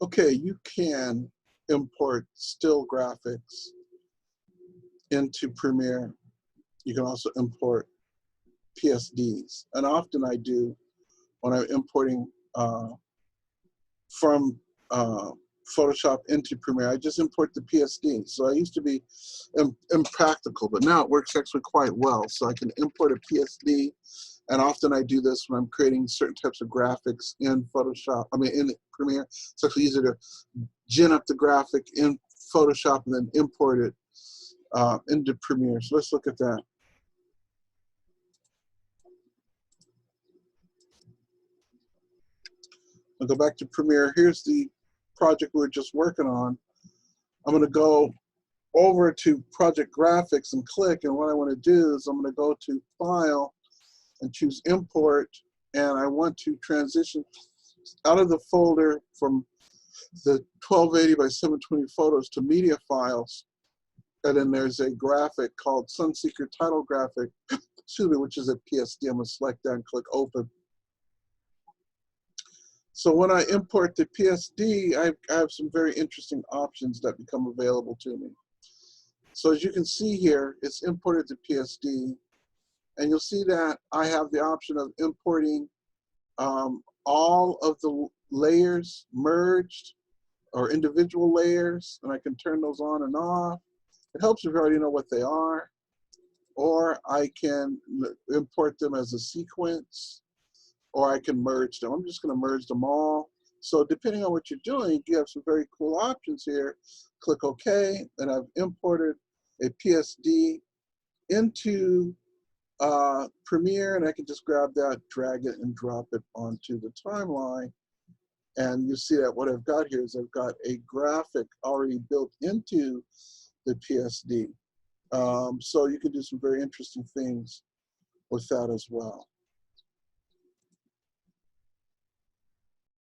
Okay, you can import still graphics into Premiere. You can also import PSDs, and often I do when I'm importing from Photoshop into Premiere. I just import the PSD. So I used to be impractical, but now it works actually quite well. So I can import a PSD, and often I do this when I'm creating certain types of graphics in Photoshop. I mean, in Premiere. It's actually easier to gin up the graphic in Photoshop and then import it into Premiere. So let's look at that. I'll go back to Premiere. Here's the project we were just working on. I'm going to go over to Project Graphics and click, and what I want to do is I'm going to go to File and choose Import, and I want to transition out of the folder from the 1280 by 720 photos to media files, and then there's a graphic called Sunseeker Title Graphic, excuse me, which is a PSD. I'm going to select that and click Open. So when I import the PSD, I have some very interesting options that become available to me. So as you can see here, it's imported to PSD, and you'll see that I have the option of importing all of the layers merged or individual layers, and I can turn those on and off. It helps if you already know what they are, or I can import them as a sequence, or I can merge them. I'm just going to merge them all. So depending on what you're doing, you have some very cool options here. Click OK, and I've imported a PSD into Premiere, and I can just grab that, drag it, and drop it onto the timeline. And you see that what I've got here is I've got a graphic already built into the PSD. So you can do some very interesting things with that as well.